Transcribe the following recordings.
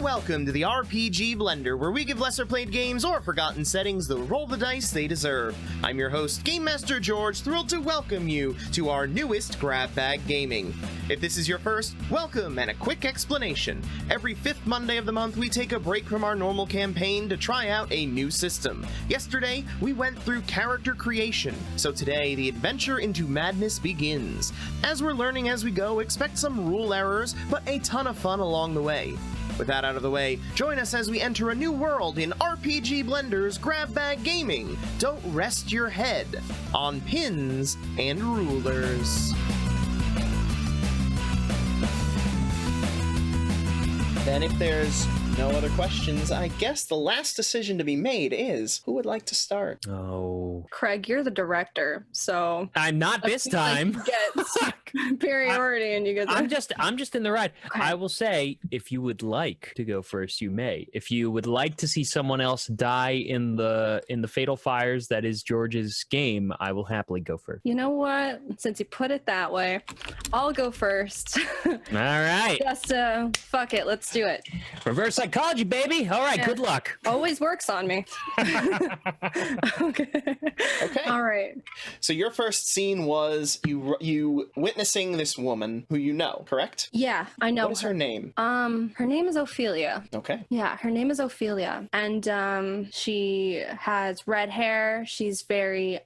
welcome to the RPG Blender, where we give lesser played games or forgotten settings the roll the dice they deserve. I'm your host, Game Master George, thrilled to welcome you to our newest Grab Bag Gaming. If this is your first, welcome and a quick explanation. Every fifth Monday of the month, we take a break from our normal campaign to try out a new system. Yesterday, we went through character creation, so today the adventure into madness begins. As we're learning as we go, expect some rule errors, but a ton of fun along the way. With that out of the way, join us as we enter a new world in RPG Blender's Grab Bag Gaming. Don't rest your head on pins and rulers. Then if there's no other questions, I guess the last decision to be made is, who would like to start? Oh. Craig, you're the director, so I'm not this time. Like you get superiority and you get I'm just in the ride. Okay. I will say, if you would like to go first, you may. If you would like to see someone else die in the fatal fires that is George's game, I will happily go first. You know what? Since you put it that way, I'll go first. All right. Just fuck it, let's do it. Reverse psychology, baby. All right, Yeah. good luck. Always works on me. Okay. All right. So your first scene was you witnessing this woman who you know, correct? Yeah, I know. What is her name? Her name is Ophelia. Okay. Yeah, her name is Ophelia, and she has red hair. She's very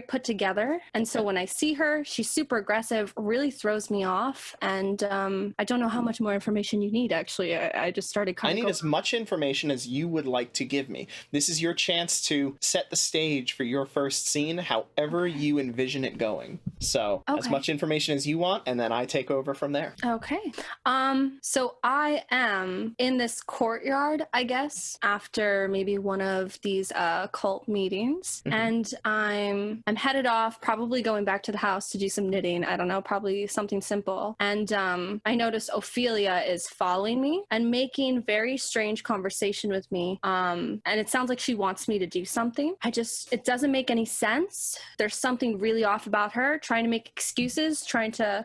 put together, and so when I see her, she's super aggressive, really throws me off, and I don't know how much more information you need. Actually, I just started I need as much information as you would like to give me. This is your chance to set the stage for your first scene, however you envision it going. So as much information as you want, and then I take over from there. Okay. So I am in this courtyard, I guess, after maybe one of these cult meetings, and I'm headed off, probably going back to the house to do some knitting. I don't know, probably something simple. And I notice Ophelia is following me and making very strange conversation with me. And it sounds like she wants me to do something. It doesn't make any sense. There's something really off about her, trying to make excuses, trying to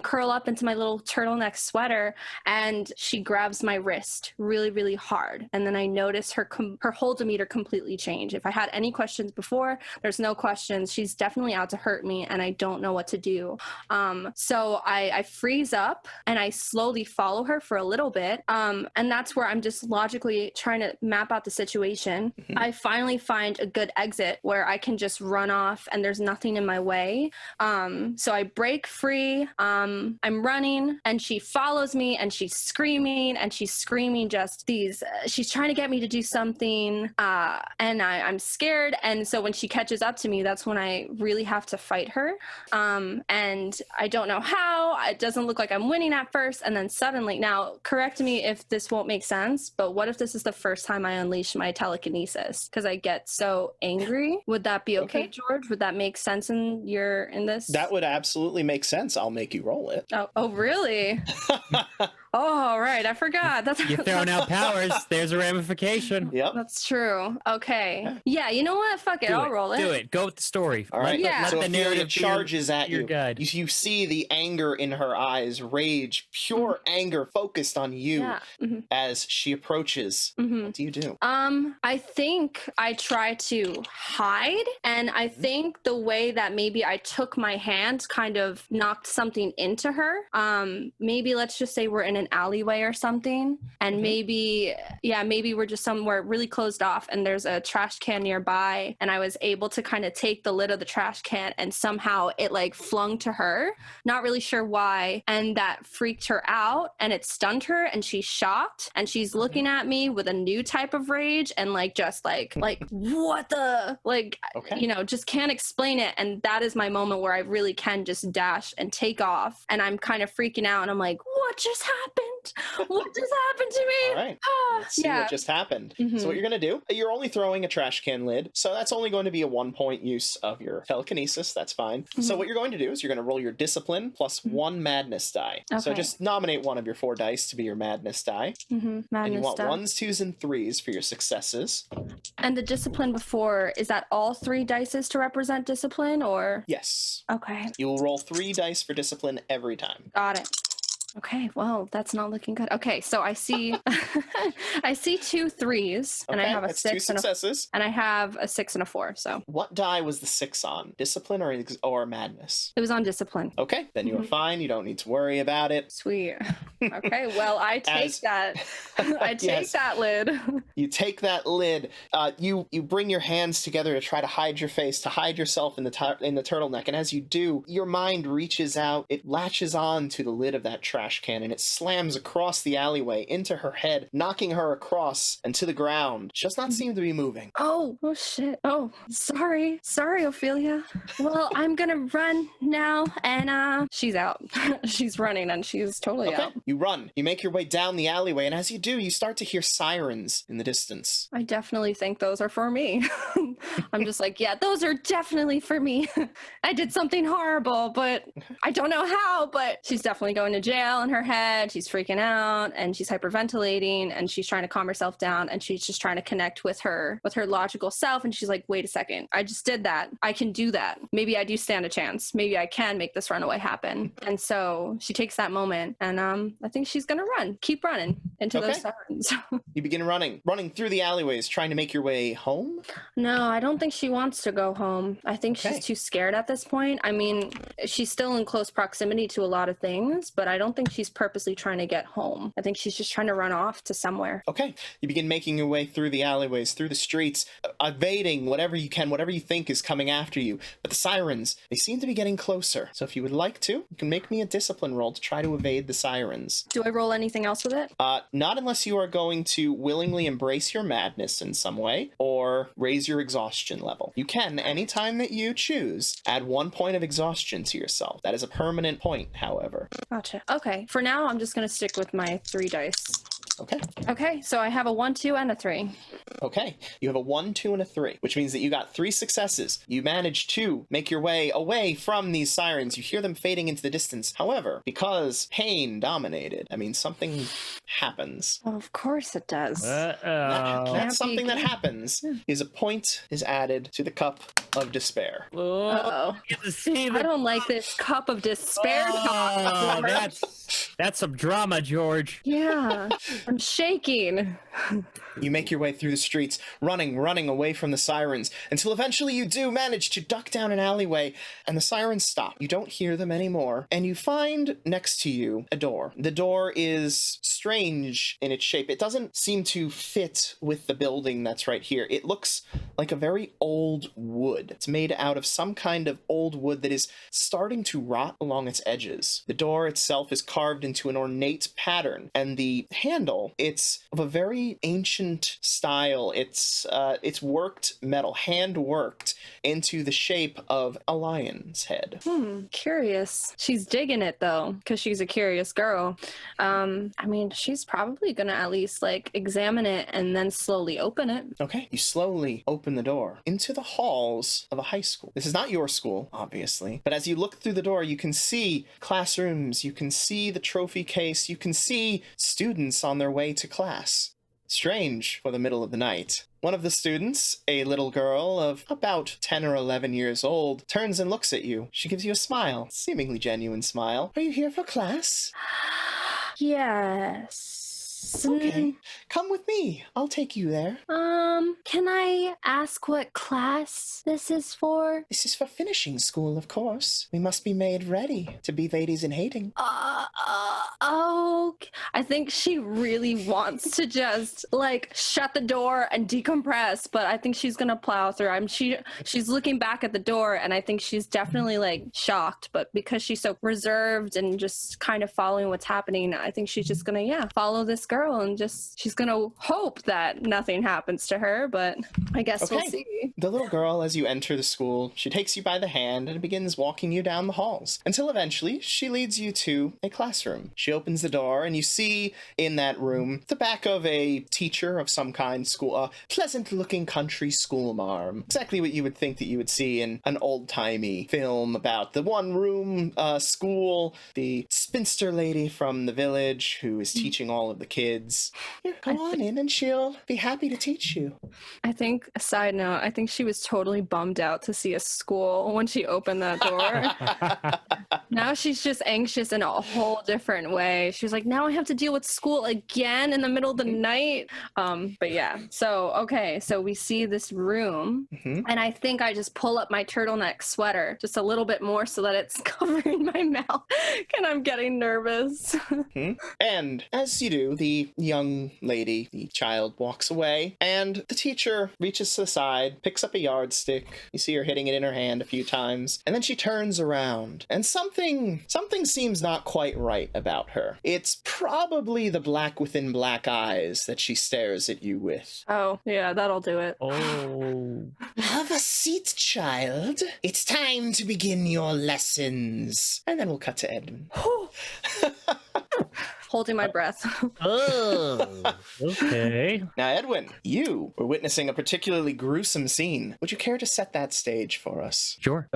curl up into my little turtleneck sweater, and she grabs my wrist really, really hard. And then I notice her hold-o-meter completely change. If I had any questions before, there's no questions. She's definitely out to hurt me, and I don't know what to do. So I freeze up, and I slowly follow her for a little bit. And that's where I'm just logically trying to map out the situation. I finally find a good exit where I can just run off and there's nothing in my way. So I break free. I'm running and she follows me and she's screaming just these, she's trying to get me to do something. And I'm scared. And so when she catches up to me, that's when I really have to fight her. And I don't know how. It doesn't look like I'm winning at first. And then suddenly, now correct me if this won't make sense, but what if this is the first time I unleash my telekinesis? Because I get so angry. Would that be okay, George? Would that make sense in this? That would absolutely make sense. I'll make you roll it. Oh really? Oh, right. I forgot. You're throwing out powers. There's a ramification. Yep. That's true. Okay. Yeah, you know what? Fuck it. I'll roll it. Do it. Go with the story. All right. Yeah. So Let the Ophelia narrative charges at your you. guide. You see the anger in her eyes, rage, pure anger focused on you as she approaches. What do you do? I think I try to hide, and I think the way that maybe I took my hand kind of knocked something into her. Maybe let's just say we're in an alleyway or something, and maybe we're just somewhere really closed off and there's a trash can nearby, and I was able to kind of take the lid of the trash can and somehow it like flung to her, not really sure why, and that freaked her out and it stunned her and she's shocked and she's looking at me with a new type of rage and like just like what the just can't explain it. And that is my moment where I really can just dash and take off, and I'm kind of freaking out and I'm like, what just happened? What just happened to me? All right. Let's see what just happened. So what you're going to do, you're only throwing a trash can lid, so that's only going to be a 1-point use of your telekinesis. That's fine. So what you're going to do is you're going to roll your discipline plus 1 madness die. So just nominate one of your 4 dice to be your madness die. Madness and you want die. 1s, 2s, and 3s for your successes. And the discipline before, is that all 3 dices to represent discipline, or? Yes. Okay. You will roll 3 dice for discipline every time. Got it. Okay, well, that's not looking good. Okay, so I see I see 2 3s and I Okay, have a that's 2 6 and a successes. and I have a 6 and a 4. So What die was the 6 on? Discipline or madness? it was on discipline. Okay, then you are fine. You don't need to worry about it. Sweet. Okay, well, I take that. I take Yes. that lid. You take that lid. You bring your hands together to try to hide your face, to hide yourself in the turtleneck. And as you do, your mind reaches out. It latches on to the lid of that trash can, and it slams across the alleyway into her head, knocking her across and to the ground. She does not seem to be moving. Oh shit. Oh, sorry, Ophelia. Well, I'm gonna run now, and she's out. She's running, and she's totally out. You run. You make your way down the alleyway, and as you do, you start to hear sirens in the distance. I definitely think those are for me. I'm just like, yeah, those are definitely for me. I did something horrible, but I don't know how, but she's definitely going to jail in her head. She's freaking out and she's hyperventilating and she's trying to calm herself down and she's just trying to connect with her logical self. And she's like, wait a second, I just did that. I can do that. Maybe I do stand a chance. Maybe I can make this runaway happen. And so she takes that moment and I think she's going to keep running into those sirens. You begin running through the alleyways, trying to make your way home? No, I don't think she wants to go home. I think she's too scared at this point. I mean, she's still in close proximity to a lot of things, but I don't think she's purposely trying to get home. I think she's just trying to run off to somewhere. Okay. You begin making your way through the alleyways, through the streets, evading whatever you can, whatever you think is coming after you. But the sirens, they seem to be getting closer. So if you would like to, you can make me a discipline roll to try to evade the sirens. Do I roll anything else with it? Not unless you are going to willingly embrace your madness in some way or raise your exhaustion level. You can, anytime that you choose, add 1 point of exhaustion to yourself. That is a permanent point, however. Gotcha. Okay. For now, I'm just going to stick with my 3 dice. Okay, so I have a 1, 2, and a 3. Okay, you have a 1, 2, and a 3, which means that you got 3 successes. You managed to make your way away from these sirens. You hear them fading into the distance. However, because pain dominated, something happens. Well, of course it does. That's something that happens is a point is added to the cup of despair. Uh-oh. I don't like this cup of despair talk. That's some drama, George. Yeah, I'm shaking. You make your way through the streets, running away from the sirens, until eventually you do manage to duck down an alleyway, and the sirens stop. You don't hear them anymore, and you find next to you a door. The door is strange in its shape. It doesn't seem to fit with the building that's right here. It looks like a very old wood. It's made out of some kind of old wood that is starting to rot along its edges. The door itself is carved into an ornate pattern, and the handle, it's of a very ancient style. It's worked metal, hand worked into the shape of a lion's head. Curious. She's digging it though, because she's a curious girl. She's probably gonna at least examine it and then slowly open it. Okay, you slowly open the door into the halls of a high school. This is not your school, obviously, but as you look through the door, you can see classrooms, you can see the trophy case, you can see students on their way to class. Strange for the middle of the night. One of the students, a little girl of about 10 or 11 years old, turns and looks at you. She gives you a smile, seemingly genuine smile. Are you here for class? Yes. Okay, come with me. I'll take you there. Can I ask what class this is for? This is for finishing school, of course. We must be made ready to be ladies in hating. Oh, I think she really wants to just shut the door and decompress, but I think she's gonna plow through. She's looking back at the door, and I think she's definitely shocked, but because she's so reserved and just kind of following what's happening, I think she's just gonna follow this girl and she's gonna hope that nothing happens to her, but I guess we'll see. The little girl, as you enter the school, she takes you by the hand and begins walking you down the halls until eventually she leads you to a classroom. She opens the door and you see in that room the back of a teacher of some kind, a pleasant looking country school marm. Exactly what you would think that you would see in an old timey film about the one room school, the spinster lady from the village who is teaching all of the kids. Here, go on in and she'll be happy to teach you. I think, a side note, I think she was totally bummed out to see a school when she opened that door. Now she's just anxious in a whole different way. She was like, now I have to deal with school again in the middle of the night. But yeah, so we see this room, and I think I just pull up my turtleneck sweater just a little bit more so that it's covering my mouth, and I'm getting nervous. And as you do, the young lady, the child, walks away, and the teacher reaches to the side, picks up a yardstick. You see her hitting it in her hand a few times, and then she turns around, and something seems not quite right about her. It's probably the black within black eyes that she stares at you with. Oh, yeah, that'll do it. Oh. Have a seat, child. It's time to begin your lessons. And then we'll cut to Edwin. Holding my breath. Oh, okay. Now, Edwin, you were witnessing a particularly gruesome scene. Would you care to set that stage for us? Sure.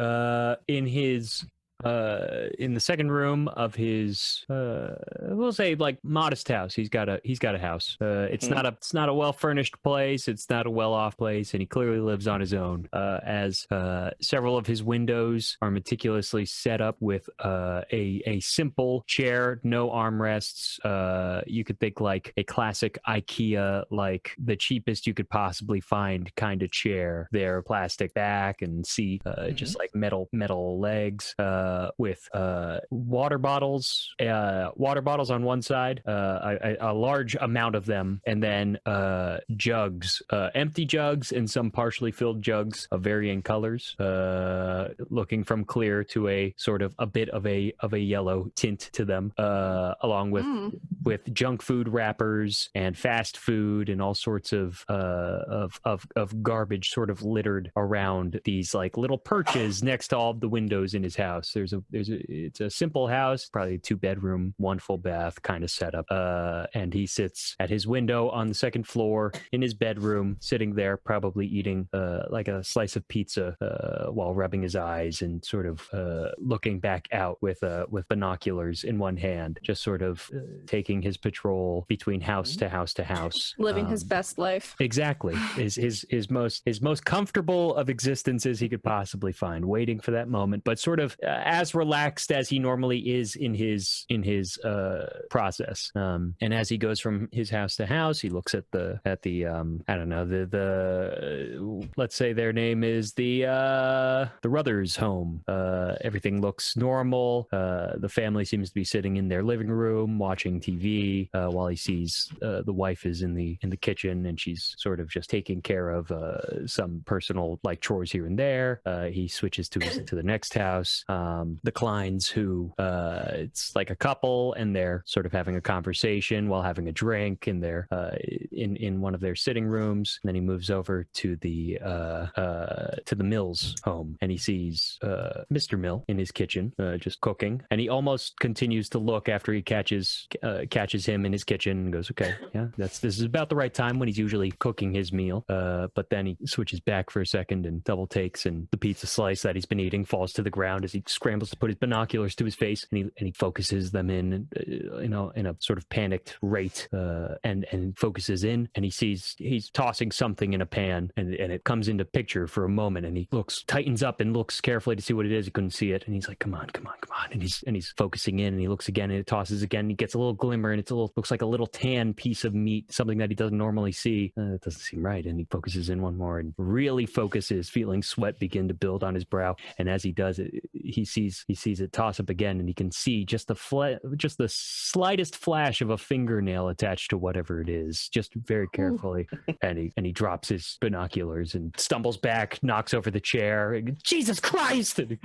In the second room of his we'll say like modest house. He's got a house. It's not a well furnished place, it's not a well off place, and he clearly lives on his own. As several of his windows are meticulously set up with a simple chair, no armrests. You could think like a classic IKEA, like the cheapest you could possibly find kind of chair. They're plastic back and seat, just like metal legs. With water bottles on one side, a large amount of them, and then jugs, empty jugs and some partially filled jugs of varying colors, looking from clear to a sort of a bit of a yellow tint to them, along with junk food wrappers and fast food and all sorts of garbage sort of littered around these like little perches next to all of the windows in his house. It's a simple house, probably a 2-bedroom, 1 full bath kind of setup. And he sits at his window on the second floor in his bedroom, sitting there, probably eating like a slice of pizza while rubbing his eyes and sort of looking back out with binoculars in one hand, just sort of taking his patrol between house to house to house, living his best life. Exactly, his most comfortable of existences he could possibly find, waiting for that moment, but sort of as relaxed as he normally is in his process. And as he goes from his house to house, he looks at the I don't know, the let's say their name is the Ruthers home. Everything looks normal. The family seems to be sitting in their living room watching TV, while he sees the wife is in the kitchen, and she's sort of just taking care of some personal like chores here and there. He switches to the next house. The Kleins, who it's like a couple, and they're sort of having a conversation while having a drink in their in one of their sitting rooms. And then he moves over to the Mills home, and he sees Mr. Mill in his kitchen, just cooking. And he almost continues to look after he catches him in his kitchen and goes, okay, yeah, this is about the right time when he's usually cooking his meal. But then he switches back for a second and double takes, and the pizza slice that he's been eating falls to the ground as he scrambles to put his binoculars to his face, and he focuses them in a sort of panicked rate, and focuses in, and he's tossing something in a pan, and it comes into picture for a moment, and he tightens up and looks carefully to see what it is. He couldn't see it, and he's like, come on, and he's focusing in, and he looks again, and it tosses again, and he gets a little glimmer, and looks like a little tan piece of meat, something that he doesn't normally see. It doesn't seem right, and he focuses in one more and really focuses, feeling sweat begin to build on his brow, and as he does it, he sees it toss up again, and he can see just the slightest flash of a fingernail attached to whatever it is, just very carefully. and he drops his binoculars and stumbles back, knocks over the chair. Jesus Christ! And he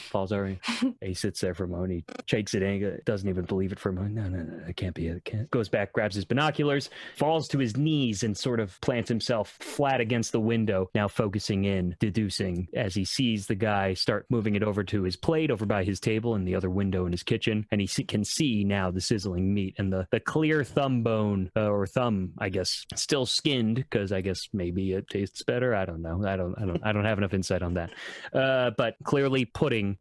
falls over. He sits there for a moment. He shakes it, doesn't even believe it for a moment. No, it can't be. It can't. Goes back, grabs his binoculars, falls to his knees, and sort of plants himself flat against the window, now focusing in, deducing as he sees the guy start moving it over to his plate over by his table and the other window in his kitchen, and he can see now the sizzling meat and the clear thumb bone or thumb, I guess, still skinned because I guess maybe it tastes better. I don't know. I don't have enough insight on that. But clearly putting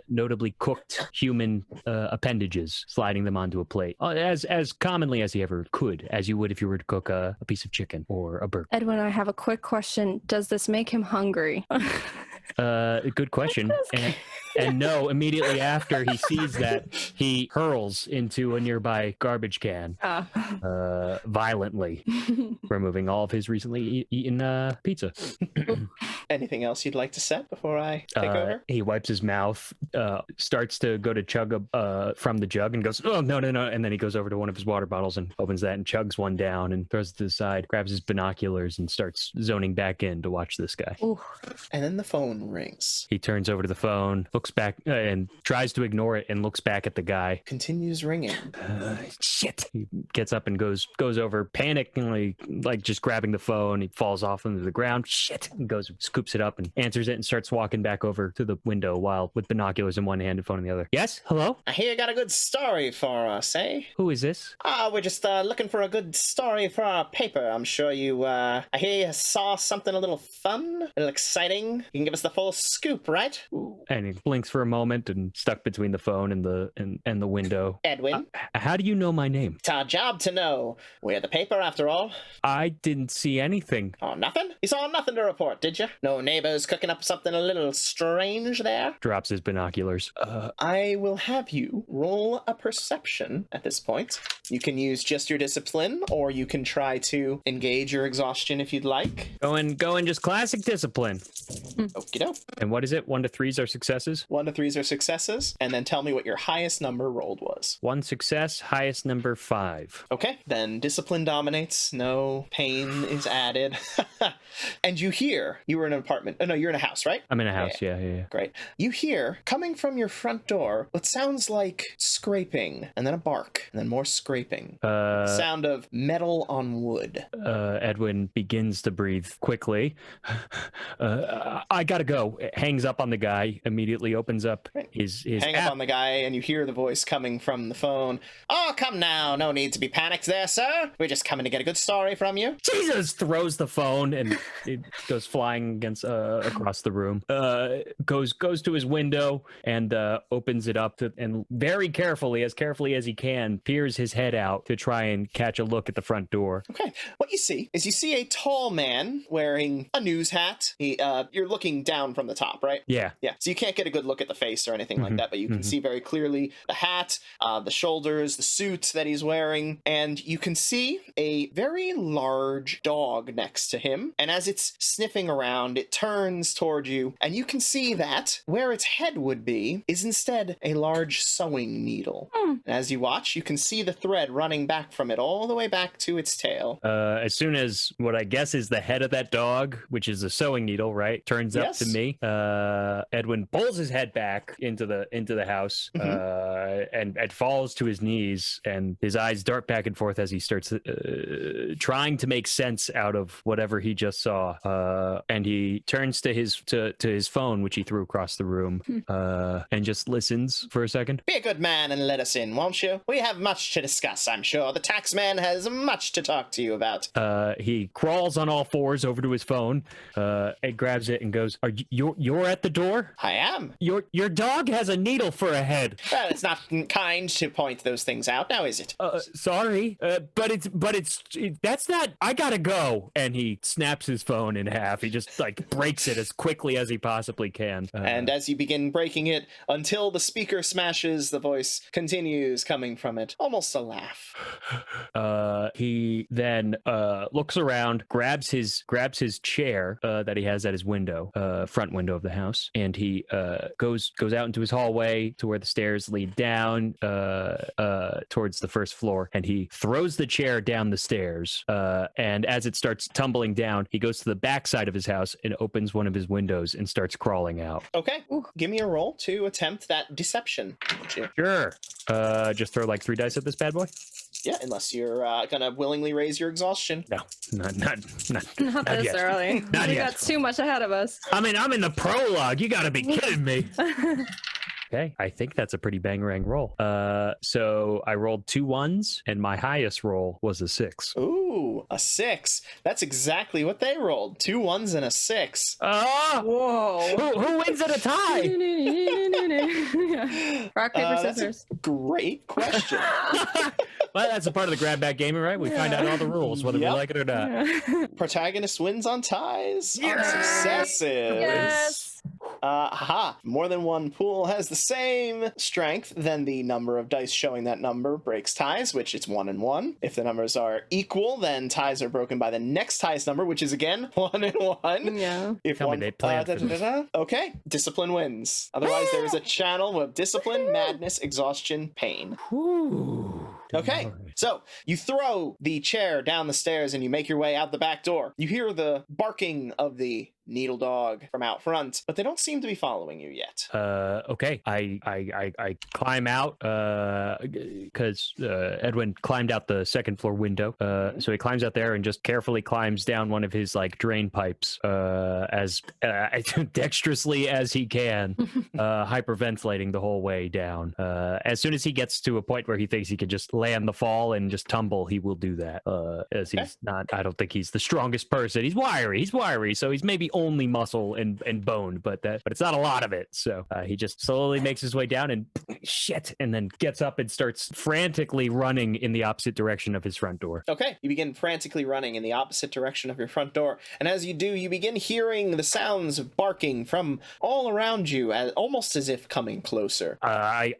notably cooked human appendages, sliding them onto a plate as commonly as he ever could, as you would if you were to cook a piece of chicken or a burger. Edwin, I have a quick question. Does this make him hungry? Good question. And no, immediately after he sees that, he hurls into a nearby garbage can violently, removing all of his recently eaten pizza. Anything else you'd like to set before I take over? He wipes his mouth, starts to go to chug from the jug and goes, oh, no. And then he goes over to one of his water bottles and opens that and chugs one down and throws it to the side, grabs his binoculars and starts zoning back in to watch this guy. Ooh. And then the phone rings. He turns over to the phone, looks back and tries to ignore it and looks back at the guy. Continues ringing. Shit. He gets up and goes over, panicking, like just grabbing the phone. He falls off into the ground. Shit. And goes, scoops it up and answers it and starts walking back over to the window while with binoculars in one hand and phone in the other. Yes? Hello? I hear you got a good story for us, eh? Who is this? We're just looking for a good story for our paper. I'm sure you, I hear you saw something a little fun, a little exciting. You can give us the full scoop, right? And he blinks for a moment and stuck between the phone and the window. Edwin. How do you know my name? It's our job to know. We're the paper, after all. I didn't see anything. Oh, nothing? You saw nothing to report, did you? No neighbors cooking up something a little strange there? Drops his binoculars. I will have you roll a perception at this point. You can use just your discipline, or you can try to engage your exhaustion if you'd like. Going just classic discipline. Okie doke. And what is it? 1 to 3s are successes? 1 to 3s are successes, and then tell me what your highest number rolled was. 1 success, highest number 5. Okay, then discipline dominates. No pain is added. And you hear, you were in an apartment. Oh, no, you're in a house, right? I'm in a house, yeah. Great. You hear, coming from your front door, what sounds like scraping, and then a bark, and then more scraping. Sound of metal on wood. Edwin begins to breathe quickly. I gotta go. Hangs up on the guy, immediately opens up his Hang app. up on the guy, and you hear the voice coming from the phone. Oh, come now. No need to be panicked there, sir. We're just coming to get a good story from you. Jesus! Throws the phone, and it goes flying against across the room. Goes to his window and opens it up and very carefully as he can, peers his head out to try and catch a look at the front door. Okay. What you see is a tall man wearing a news hat. You're looking down from the top, right? Yeah. Yeah. So you can't get a good look at the face or anything like that, but you can see very clearly the hat, the shoulders, the suit that he's wearing, and you can see a very large dog next to him. And as it's sniffing around, it turns toward you, and you can see that where its head would be is instead a large sewing needle. And as you watch, you can see the thread running back from it all the way back to its tail. As soon as what I guess is the head of that dog, which is a sewing needle, right, turns up to me, Edwin pulls his head back into the house and falls to his knees, and his eyes dart back and forth as he starts trying to make sense out of whatever he just saw. And he turns to his phone, which he threw across the room, and just listens for a second. Be a good man and let us in, won't you? We have much to discuss, I'm sure. The tax man has much to talk to you about. He crawls on all fours over to his phone, and grabs it and goes, you're at the door? I am. Your dog has a needle for a head. Well, it's not kind to point those things out, now is it? Sorry, but that's not. I gotta go. And he snaps his phone in half. He just breaks it as quickly as he possibly can. And as you begin breaking it until the speaker smashes, the voice continues coming from it, almost a laugh. He then looks around, grabs his chair that he has at his window, front window of the house, and he goes out into his hallway to where the stairs lead down towards the first floor, and he throws the chair down the stairs. And as it starts tumbling down, he goes to the back side of his house and opens one of his windows and starts crawling out. Okay. Give me a roll to attempt that deception. Sure. Just throw 3 dice at this bad boy. Yeah, unless you're gonna willingly raise your exhaustion. No, not Not this yet. early. Not We yet. got too much ahead of us. I mean, I'm in the prologue. You gotta be kidding me. Okay, I think that's a pretty bangerang roll. So I rolled 2 1s, and my highest roll was a 6. Ooh, a 6. That's exactly what they rolled. 2 1s and a 6. Whoa. Who wins at a tie? Rock, paper, That's scissors. a great question. Well, that's a part of the grab bag gaming, right? We find out all the rules, whether we Yep. like it or not. Protagonist wins on ties. On Yes! successes. Yes. More than one pool has the same strength, then the number of dice showing that number breaks ties, which it's 1 and 1. If the numbers are equal, then ties are broken by the next highest number, which is again 1 and 1. Yeah. If Tell me one, they planned for this. Okay, discipline wins. Otherwise, there is a channel of discipline, madness, exhaustion, pain. Ooh. Okay, so you throw the chair down the stairs and you make your way out the back door. You hear the barking of the needle dog from out front, but they don't seem to be following you yet. Okay. I climb out because Edwin climbed out the second floor window. So he climbs out there and just carefully climbs down one of his like drain pipes as dexterously as he can, hyperventilating the whole way down. As soon as he gets to a point where he thinks he can just land the fall and just tumble, he will do that. As he's not, I don't think he's the strongest person. He's wiry, so he's maybe only muscle and bone, but it's not a lot of it. So he just slowly makes his way down and shit, and then gets up and starts frantically running in the opposite direction of his front door. Okay, you begin frantically running in the opposite direction of your front door, and as you do, you begin hearing the sounds of barking from all around you, almost as if coming closer. I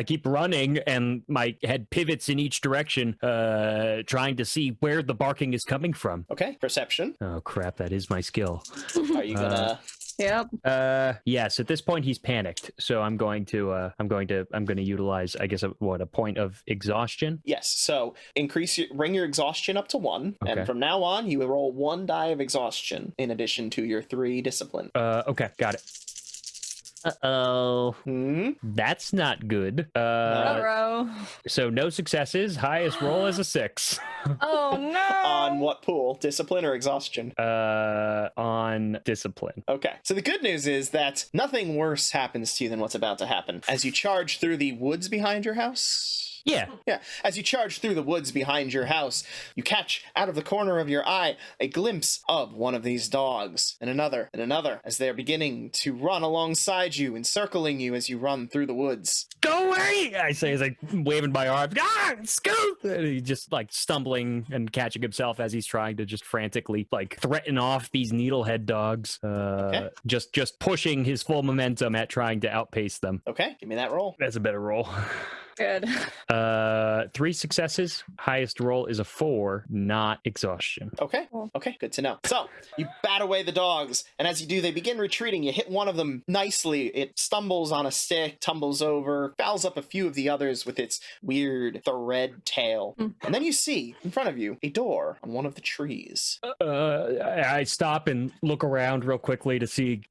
keep running, and my head pivots in each direction, trying to see where the barking is coming from. Okay, perception. Oh crap, that is my skill. Are you gonna... Yep. Yes, at this point he's panicked, so I'm going to utilize, I guess, a point of exhaustion. Yes, so bring your exhaustion up to 1, Okay. and from now on you will roll 1 die of exhaustion in addition to your 3 discipline. Okay, got it. Uh-oh. Hmm? That's not good. Ruh-roh. So no successes. Highest roll is a 6. Oh no. On what pool? Discipline or exhaustion? On discipline. Okay, so the good news is that nothing worse happens to you than what's about to happen. As you charge through the woods behind your house... Yeah. As you charge through the woods behind your house, you catch out of the corner of your eye a glimpse of one of these dogs, and another, as they're beginning to run alongside you, encircling you as you run through the woods. Go away! I say as I waving my arm. Ah, scoot! And he just like stumbling and catching himself as he's trying to just frantically like threaten off these needlehead dogs. Okay. Just pushing his full momentum at trying to outpace them. Okay, give me that roll. That's a better roll. Good. 3 successes. Highest roll is a 4, not exhaustion. Okay, good to know. So, you bat away the dogs, and as you do, they begin retreating. You hit one of them nicely. It stumbles on a stick, tumbles over, fouls up a few of the others with its weird thread tail. And then you see, in front of you, a door on one of the trees. I stop and look around real quickly to see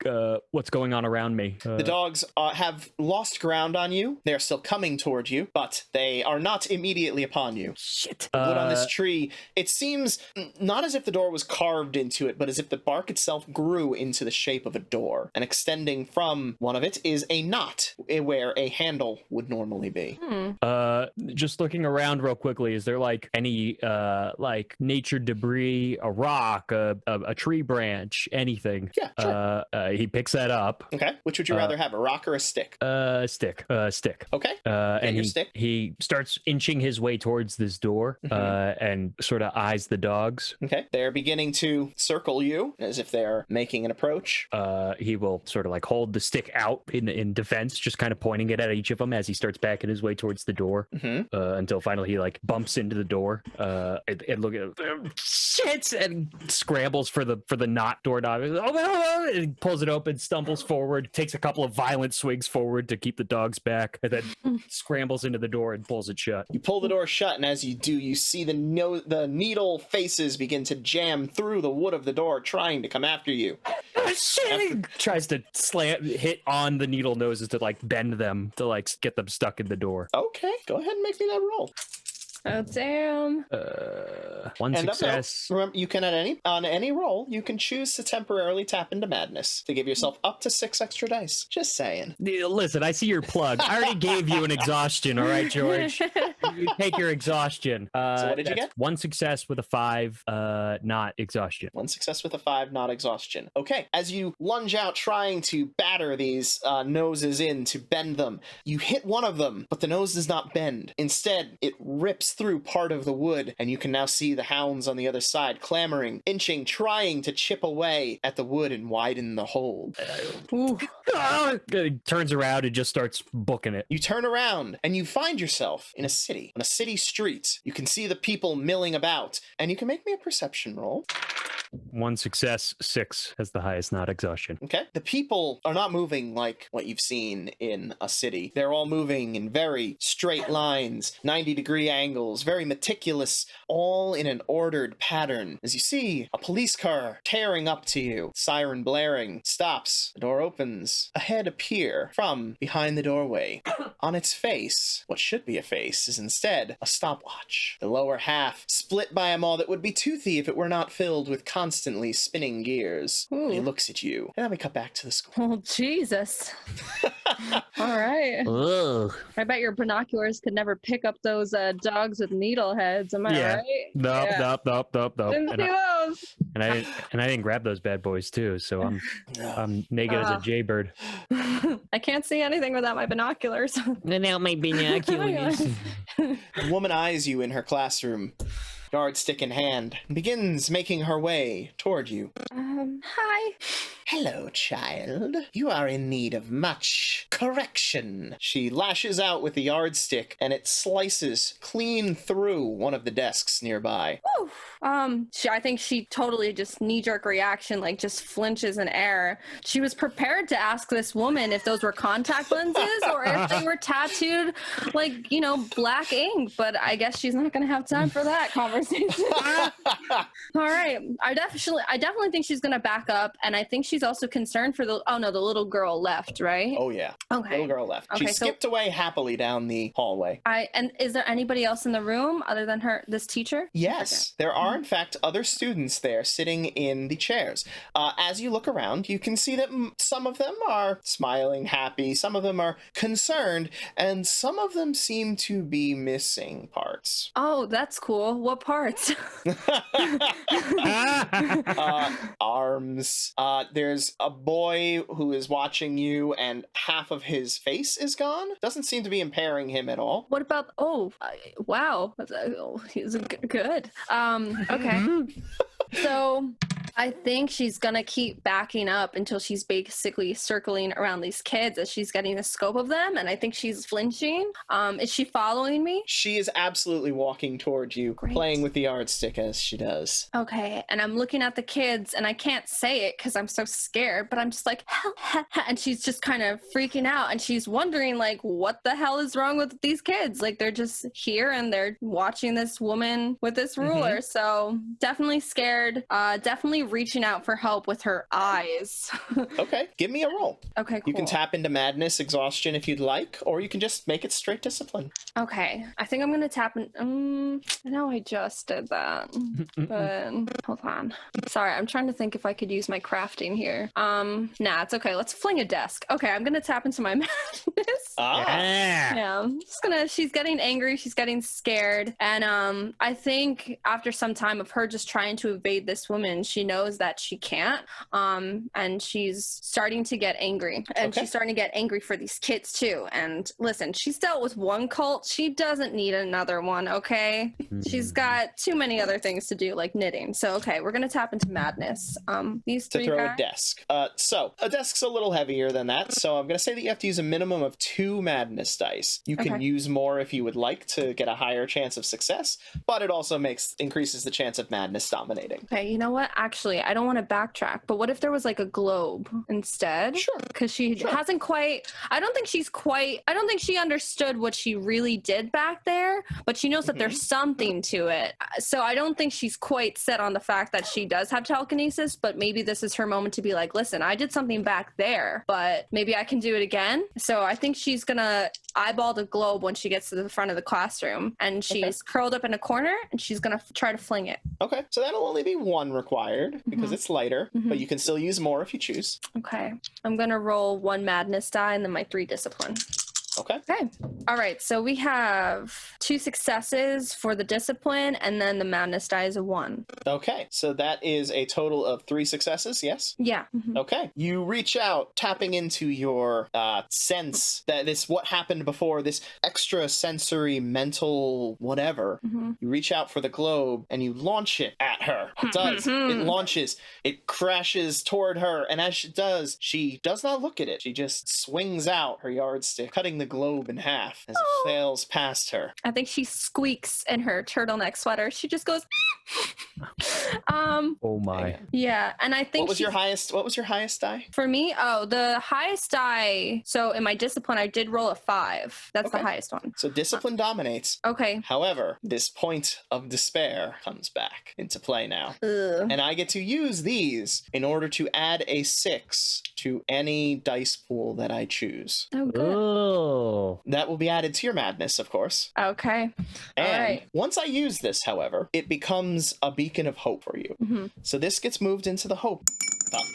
what's going on around me. The dogs have lost ground on you. They are still coming toward you, but they are not immediately upon you. Shit. The wood on this tree, it seems not as if the door was carved into it, but as if the bark itself grew into the shape of a door. And extending from one of it is a knot where a handle would normally be. Just looking around real quickly, is there like any like nature debris, a rock, a tree branch, anything? Yeah, sure. He picks that up. Okay, which would you rather have, a rock or a stick? Stick. Okay. And your stick? he starts inching his way towards this door, and sort of eyes the dogs. Okay, they're beginning to circle you as if they're making an approach. He will sort of like hold the stick out in defense, just kind of pointing it at each of them as he starts backing his way towards the door, until finally he like bumps into the door, and look at shit, and scrambles for the knot doorknob, and pulls it open, stumbles forward, takes a couple of violent swings forward to keep the dogs back, and then scrambles drills into the door and pulls it shut. You pull the door shut, and as you do, you see the needle faces begin to jam through the wood of the door, trying to come after you. Tries to hit on the needle noses to like bend them to like get them stuck in the door. Okay, go ahead and make me that roll. Oh damn! One And success. Remember, you can on any roll, you can choose to temporarily tap into madness to give yourself up to 6 extra dice. Just saying. Listen, I see your plug. I already gave you an exhaustion. All right, George. You take your exhaustion. So what did you get? 1 success with a 5, not exhaustion. 1 success with a 5, not exhaustion. Okay, as you lunge out trying to batter these noses in to bend them, you hit one of them, but the nose does not bend. Instead, it rips through part of the wood, and you can now see the hounds on the other side clamoring, inching, trying to chip away at the wood and widen the hole. Turns around and just starts booking it. You turn around and you find yourself in a city, on a city street. You can see the people milling about, and you can make me a perception roll. 1 success, 6 as the highest, not exhaustion. Okay. The people are not moving like what you've seen in a city. They're all moving in very straight lines, 90-degree angles, very meticulous, all in an ordered pattern. As you see a police car tearing up to you, siren blaring, stops, the door opens, a head appear from behind the doorway. On its face, what should be a face, is instead a stopwatch. The lower half split by a maw that would be toothy if it were not filled with constantly spinning gears. Ooh. He looks at you, and then we cut back to the school. Oh Jesus! All right. Ugh. I bet your binoculars could never pick up those dogs with needle heads. Am I right? Nope. Didn't see those. And I didn't grab those bad boys too, so I'm naked as a jaybird. I can't see anything without my binoculars. Without my binoculars. The woman eyes you in her classroom, yardstick in hand, and begins making her way toward you. Hi. Hello, child. You are in need of much correction. She lashes out with the yardstick, and it slices clean through one of the desks nearby. Whew. I think she totally just knee-jerk reaction, like just flinches in air. She was prepared to ask this woman if those were contact lenses or if they were tattooed, like, you know, black ink, but I guess she's not going to have time for that conversation. All right. I definitely think she's going to back up, and I think she's also concerned for the little girl left, right? Oh, yeah. Okay. Little girl left. Okay, She skipped away happily down the hallway. And is there anybody else in the room other than this teacher? Yes, there are in fact other students there sitting in the chairs. As you look around, you can see that some of them are smiling, happy, some of them are concerned, and some of them seem to be missing parts. Oh, that's cool. What parts? Arms. There's a boy who is watching you, and half of his face is gone. Doesn't seem to be impairing him at all. What about? Wow. He's good. Okay. So I think she's gonna keep backing up until she's basically circling around these kids as she's getting the scope of them, and I think she's flinching. Is she following me? She is absolutely walking towards you, Great. playing with the yardstick as she does. Okay, and I'm looking at the kids, and I can't say it because I'm so scared, but I'm just like, and she's just kind of freaking out, and she's wondering, like, what the hell is wrong with these kids? Like, they're just here, and they're watching this woman with this ruler, so definitely scared, definitely reaching out for help with her eyes. Okay, give me a roll. Okay, cool. You can tap into madness, exhaustion if you'd like, or you can just make it straight discipline. Okay, I think I'm gonna tap in. I know I just did that, but hold on. Sorry, I'm trying to think if I could use my crafting here. Nah, it's okay. Let's fling a desk. Okay, I'm gonna tap into my madness. Yeah, I'm just gonna. She's getting angry. She's getting scared, and I think after some time of her just trying to evade this woman, she knows that she can't. And she's starting to get angry, and she's starting to get angry for these kids too. And listen, she's dealt with one cult. She doesn't need another one. Okay, she's got too many other things to do, like knitting. So okay, we're gonna tap into madness. These three to throw guys. a desk. So a desk's a little heavier than that, so I'm gonna say that you have to use a minimum of 2 madness dice. You can use more if you would like to get a higher chance of success, but it also increases the chance of madness dominating. Okay, you know what? Actually, actually, I don't want to backtrack, but what if there was like a globe instead? Sure. Because she hasn't quite, I don't think she understood what she really did back there, but she knows that there's something to it. So I don't think she's quite set on the fact that she does have telekinesis, but maybe this is her moment to be like, listen, I did something back there, but maybe I can do it again. So I think she's gonna eyeball the globe when she gets to the front of the classroom, and she's curled up in a corner, and she's gonna try to fling it. Okay, so that'll only be one required because it's lighter, but you can still use more if you choose. Okay, I'm gonna roll 1 madness die and then my 3 discipline. Okay. All right, so we have 2 successes for the discipline, and then the madness die is a 1. Okay, so that is a total of 3 successes, yes? Yeah. Okay. You reach out, tapping into your sense that what happened before, this extra sensory mental whatever. You reach out for the globe and you launch it at her. It does. It launches. It crashes toward her, and as she does not look at it. She just swings out her yardstick, cutting the globe in half as it sails past her. I think she squeaks in her turtleneck sweater. She just goes Oh my. Yeah, and I think what was your highest die? For me, the highest die, so in my discipline I did roll a 5. That's the highest one. So discipline dominates. Okay. However, this point of despair comes back into play now. And I get to use these in order to add a 6 to any dice pool that I choose. Oh, good. Oh. That will be added to your madness, of course. Okay. And all right. once I use this, however, it becomes a beacon of hope for you. So this gets moved into the hope cup.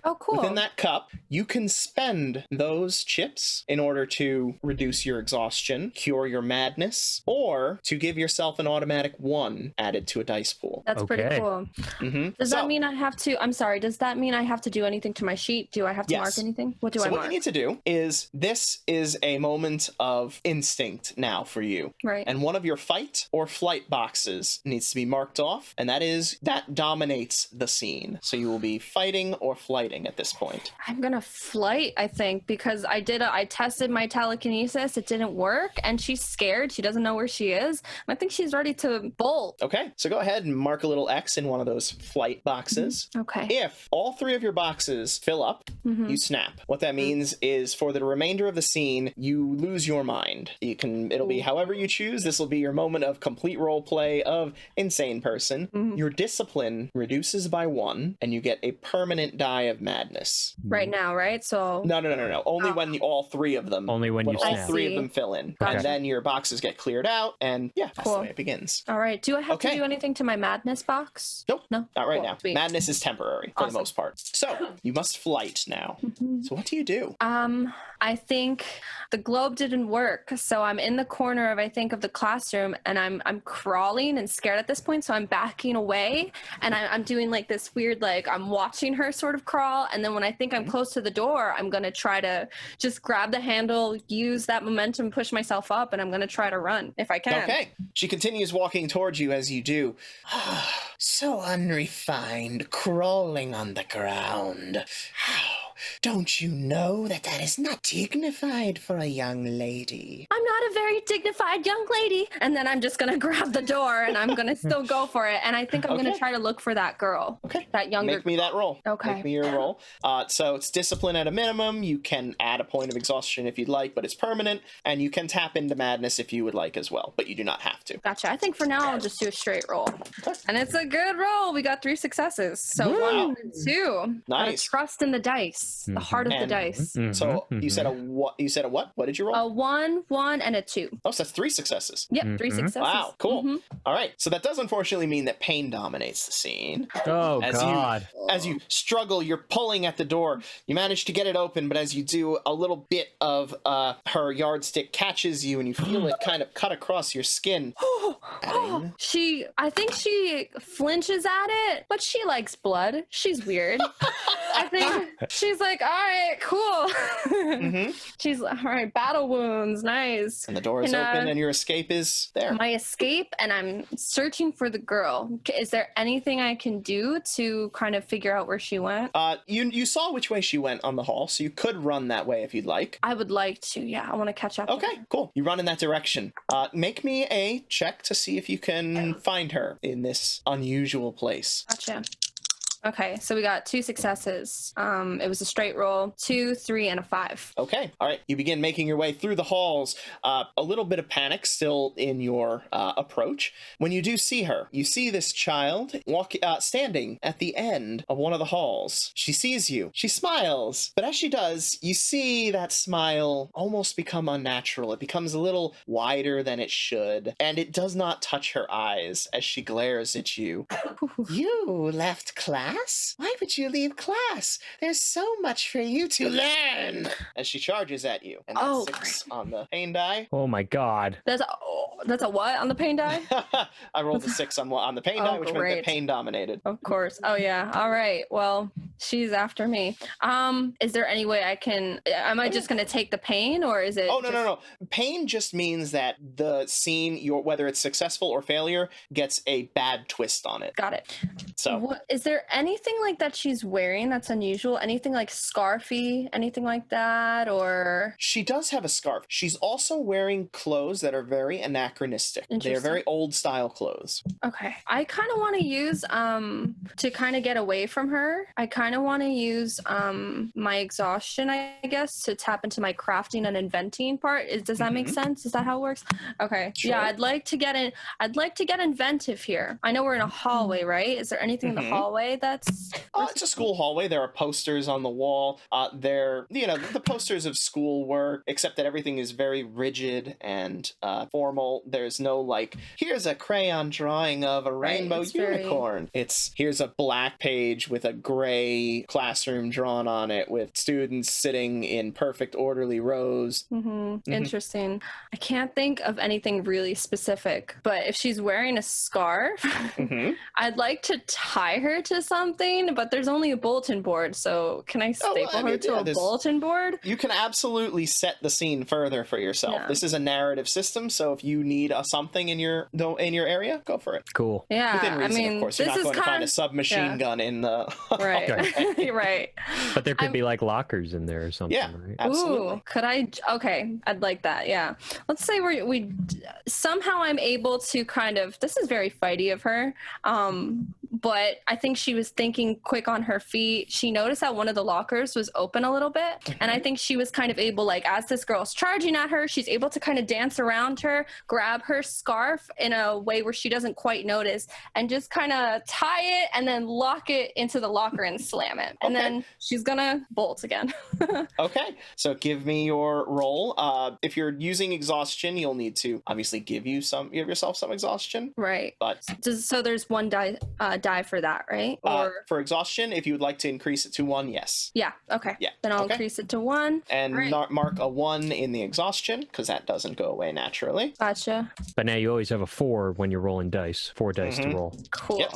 Oh, cool. Within that cup, you can spend those chips in order to reduce your exhaustion, cure your madness, or to give yourself an automatic 1 added to a dice pool. That's pretty cool. Does that mean I have to, I'm sorry, does that mean I have to do anything to my sheet? Do I have to mark anything? What do I mark? So what you need to do is, this is a moment of instinct now for you. Right. And one of your fight or flight boxes needs to be marked off, and that dominates the scene. So you will be fighting or flighting at this point. I'm gonna flight, I think, because I tested my telekinesis. It didn't work, and she's scared. She doesn't know where she is. I think she's ready to bolt. Okay, so go ahead and mark a little X in one of those flight boxes. Okay. If all 3 of your boxes fill up, you snap. What that means is for the remainder of the scene, you lose your mind. It'll be however you choose. This will be your moment of complete role play of insane person. Your discipline reduces by 1, and you get a permanent die of madness. Right now, right? So No. Only when all 3 of them. Only when you all snap. 3 of them fill in, Gotcha. and then your boxes get cleared out, and that's the way it begins. All right. Do I have to do anything to my madness box? Nope. No. Not right Cool. now. Sweet. Madness is temporary for the most part. So you must flight now. So what do you do? I think the globe didn't work, so I'm in the corner of the classroom, and I'm crawling and scared at this point, so I'm backing away, and I'm doing like this weird, like I'm watching her sort of crawl, and then when I think I'm close to the door, I'm gonna try to just grab the handle, use that momentum, push myself up, and I'm gonna try to run if I can. Okay. She continues walking towards you as you do. So unrefined, crawling on the ground. How? Don't you know that is not dignified for a young lady? I'm not a very dignified young lady. And then I'm just going to grab the door, and I'm going to still go for it. And I think I'm going to try to look for that girl. Okay. That younger Make me that roll. Okay. Make me your roll. So it's discipline at a minimum. You can add a point of exhaustion if you'd like, but it's permanent. And you can tap into madness if you would like as well, but you do not have to. Gotcha. I think for now I'll just do a straight roll. Okay. And it's a good roll. We got 3 successes. So 1 and 2. Nice. Trust in the dice. The heart of the dice. So you said a what? You said a what? What did you roll? A 1, 1, and a 2. Oh, so that's 3 successes. Yep, 3 successes. Wow, cool. All right, so that does unfortunately mean that pain dominates the scene. Oh, God. As you struggle, you're pulling at the door. You manage to get it open, but as you do, a little bit of her yardstick catches you, and you feel it kind of cut across your skin. I think she flinches at it, but she likes blood. She's weird. I think she's like, all right, cool. She's all right, battle wounds, nice. And the door is open, and your escape is there. My escape, and I'm searching for the girl. Is there anything I can do to kind of figure out where she went? You saw which way she went on the hall, so you could run that way if you'd like. I would like to, yeah. I want to catch up. Okay, cool. You run in that direction. Make me a check to see if you can find her in this unusual place. Gotcha. Okay, so we got 2 successes. It was a straight roll, 2, 3, and a 5. Okay, all right. You begin making your way through the halls. A little bit of panic still in your approach. When you do see her, you see this child standing at the end of one of the halls. She sees you. She smiles. But as she does, you see that smile almost become unnatural. It becomes a little wider than it should, and it does not touch her eyes as she glares at you. You left class? Why would you leave class? There's so much for you to learn! As she charges at you. And that's 6 on the pain die. Oh my god. That's a what on the pain die? I rolled a 6 on the pain die, which meant that pain dominated. Of course. Oh yeah. All right. Well, she's after me. Is there any way am I just gonna take the pain, or is it? Oh no. Pain just means that the scene, whether it's successful or failure, gets a bad twist on it. Got it. So is there anything like that she's wearing that's unusual? Anything like scarfy? Anything like that? Or she does have a scarf. She's also wearing clothes that are very anachronistic. They're very old style clothes. Okay. I kind of want to use to kind of get away from her. I kind of want to use my exhaustion, I guess, to tap into my crafting and inventing part. Does that make sense? Is that how it works? Okay. Sure. Yeah, I'd like to get inventive here. I know we're in a hallway, right? Is there anything in the hallway that's it's a school hallway. There are posters on the wall. They're the posters of schoolwork, except that everything is very rigid and formal. There's no like, here's a crayon drawing of a rainbow unicorn. Here's a black page with a gray classroom drawn on it with students sitting in perfect orderly rows. Interesting. I can't think of anything really specific, but if she's wearing a scarf, I'd like to tie her to something, but there's only a bulletin board, so can I staple her to a bulletin board? You can absolutely set the scene further for yourself. Yeah. This is a narrative system, so if you need something in your area, go for it. Cool. Yeah, within reason, of course. You're not going to find a submachine gun in the right. Right. But there could be like lockers in there or something. Yeah, right? absolutely. Ooh, could I? Okay, I'd like that. Yeah. Let's say we somehow I'm able to kind of. This is very fighty of her. But I think she was thinking quick on her feet. She noticed that one of the lockers was open a little bit. And I think she was kind of able, like, as this girl's charging at her, she's able to kind of dance around her, grab her scarf in a way where she doesn't quite notice, and just kind of tie it and then lock it into the locker and slam it. And then she's going to bolt again. Okay. So give me your roll. If you're using exhaustion, you'll need to obviously give yourself some exhaustion. Right. But so there's one die for that, right? Or for exhaustion, if you would like to increase it to 1, yes. Yeah. Okay. Yeah. Then I'll increase it to 1. And mark a 1 in the exhaustion, because that doesn't go away naturally. Gotcha. But now you always have a 4 when you're rolling dice. 4 dice to roll. Cool. Yep.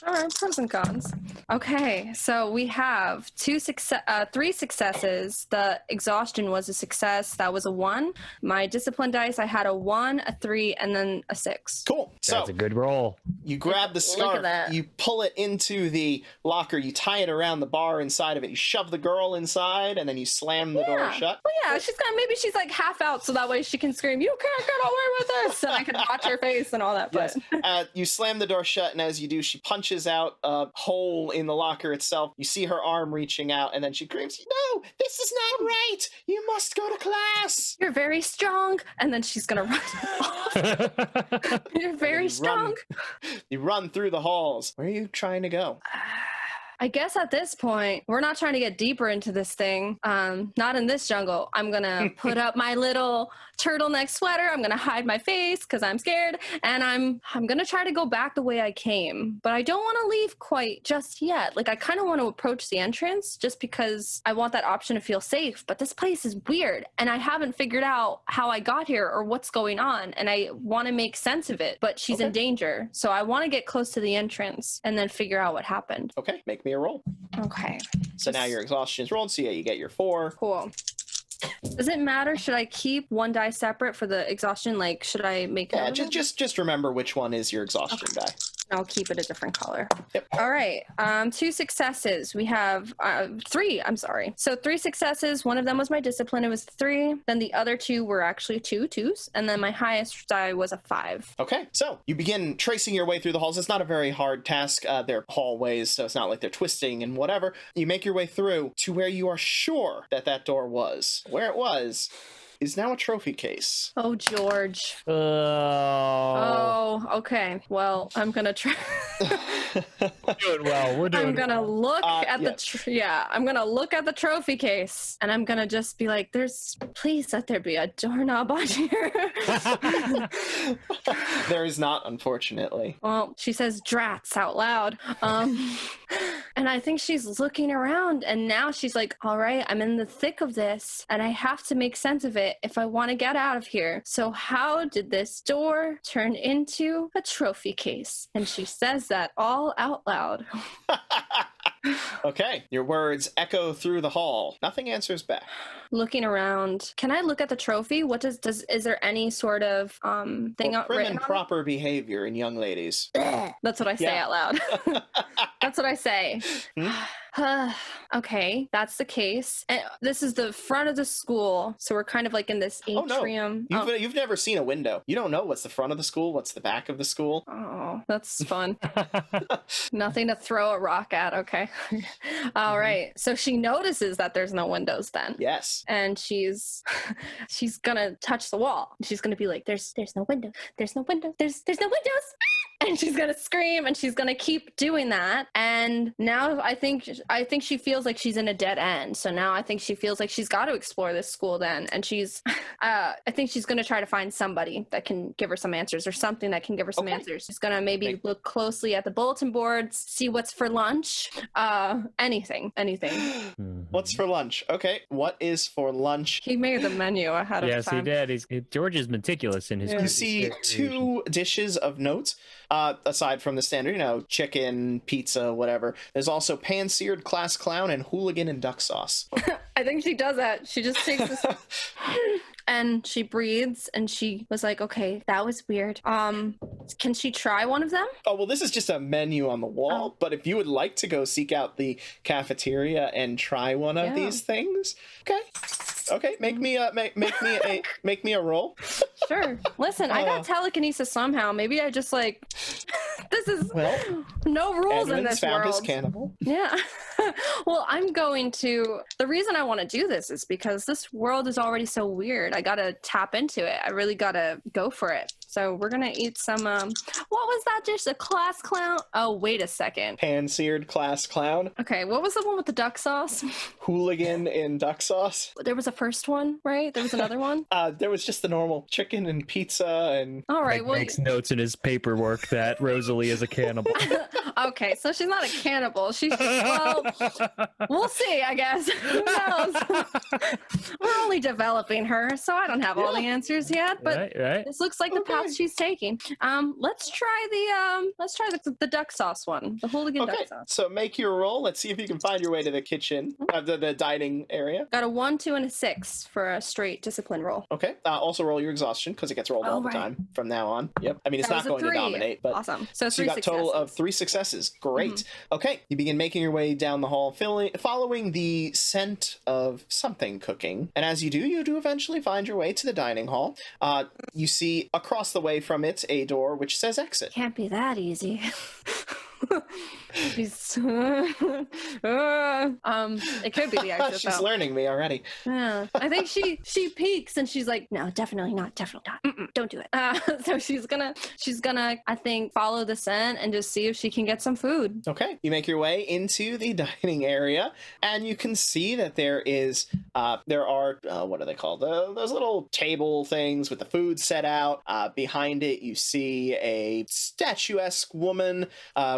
All right, pros and cons. Okay, so we have 3 successes. The exhaustion was a success. That was a 1. My discipline dice, I had a 1, a 3, and then a 6. Cool. So that's a good roll. You grab the scarf, you pull it into the locker, you tie it around the bar inside of it, you shove the girl inside, and then you slam the door shut. Well, yeah, maybe she's like half out, so that way she can scream, "You can't get away with this!" And I can watch her face and all that. Yes. You slam the door shut, and as you do, she punches out a hole in the locker itself. You see her arm reaching out, and then she screams, "No, this is not right! You must go to class! You're very strong!" And then she's gonna run off. You're very strong. You run through the halls. Where are you trying to go? I guess at this point, we're not trying to get deeper into this thing. Not in this jungle. I'm going to put up my little turtleneck sweater. I'm going to hide my face because I'm scared. And I'm going to try to go back the way I came. But I don't want to leave quite just yet. Like, I kind of want to approach the entrance just because I want that option to feel safe. But this place is weird. And I haven't figured out how I got here or what's going on. And I want to make sense of it. But she's in danger. So I want to get close to the entrance and then figure out what happened. Okay, make me a roll. Okay. So now your exhaustion is rolled, so yeah, you get your 4. Cool. Does it matter? Should I keep 1 die separate for the exhaustion? Like, should I make it? Yeah, just remember which one is your exhaustion die. I'll keep it a different color. Yep. All right. 2 successes. We have 3. I'm sorry. So 3 successes. One of them was my discipline. It was 3. Then the other 2 were actually 2s. And then my highest die was a 5. Okay, so you begin tracing your way through the halls. It's not a very hard task. They're hallways, so it's not like they're twisting and whatever. You make your way through to where you are sure that that door was. Where it was is now a trophy case. Oh, George. Oh. Oh, okay. Well, I'm gonna try. We're doing well. We're doing I'm gonna look at yes. I'm gonna look at the trophy case, and I'm gonna just be like, please let there be a doorknob on here. There is not, unfortunately. Well, she says drats out loud. And I think she's looking around, and now she's like, all right, I'm in the thick of this, and I have to make sense of it if I want to get out of here. So how did this door turn into a trophy case? And she says that all out loud. Okay, your words echo through the hall. Nothing answers back. Looking around, can I look at the trophy? What is there any sort of thing Well, prim written and on proper behavior in young ladies. it? That's what I say out loud. That's what I say. Okay, that's the case. And this is the front of the school, so we're kind of like in this atrium. Oh, no. You've never seen a window. You don't know what's the front of the school, what's the back of the school. Oh, that's fun. Nothing to throw a rock at. Okay. All right. So she notices that there's no windows then. Yes. And she's gonna touch the wall. She's gonna be like, there's no window. There's no window. There's no windows. And she's gonna scream, and she's gonna keep doing that. And now I think she feels like she's in a dead end. So now I think she feels like she's got to explore this school then. And I think she's gonna try to find somebody that can give her some answers, or something that can give her some answers. She's gonna maybe look closely at the bulletin boards, see what's for lunch. Anything. What's for lunch? Okay, what is for lunch? He made the menu ahead of time. Yes, he did. George is meticulous in his. You see 2 dishes of note. Aside from the standard, chicken, pizza, whatever. There's also pan-seared class clown and hooligan and duck sauce. I think she does that. She just takes this and she breathes, and she was like, okay, that was weird. Can she try one of them? Oh, well, this is just a menu on the wall, but if you would like to go seek out the cafeteria and try one of these things, okay, make me a roll. Sure. Listen, I got telekinesis somehow. Maybe I just this is no rules Edwin's in this found world. his cannibal. Yeah. Well, the reason I want to do this is because this world is already so weird. I gotta tap into it. I really gotta go for it. So we're gonna eat some what was that dish? A class clown? Oh, wait a second. Pan-seared class clown. Okay, what was the one with the duck sauce? Hooligan in duck sauce. There was a first one, right? There was another one? There was just the normal chicken and pizza and... All right, well... makes notes in his paperwork that Rosalie is a cannibal. Okay, so she's not a cannibal. Well, we'll see, I guess. Who knows? We're only developing her, so I don't have all the answers yet, but right. This looks like the path she's taking. Let's try the duck sauce one, the hooligan duck sauce. So make your roll. Let's see if you can find your way to the kitchen, the dining area. Got a 1, 2, and a 6 for a straight discipline roll. Okay. Also roll your exhaustion, because it gets rolled all the time from now on. Yep. I mean, it's not going to dominate, but awesome. So you got a total of 3 successes. Great. Okay. You begin making your way down the hall, following the scent of something cooking. And as you do eventually find your way to the dining hall. You see across the way from it a door which says exit. Can't be that easy. She's it could be the exit. She's learning me already. Yeah, I think she peeks and she's like, no, definitely not. Don't do it. So she's gonna I think follow the scent and just see if she can get some food. Okay, you make your way into the dining area, and you can see that there are what are they called? Those little table things with the food set out. Behind it, you see a statuesque woman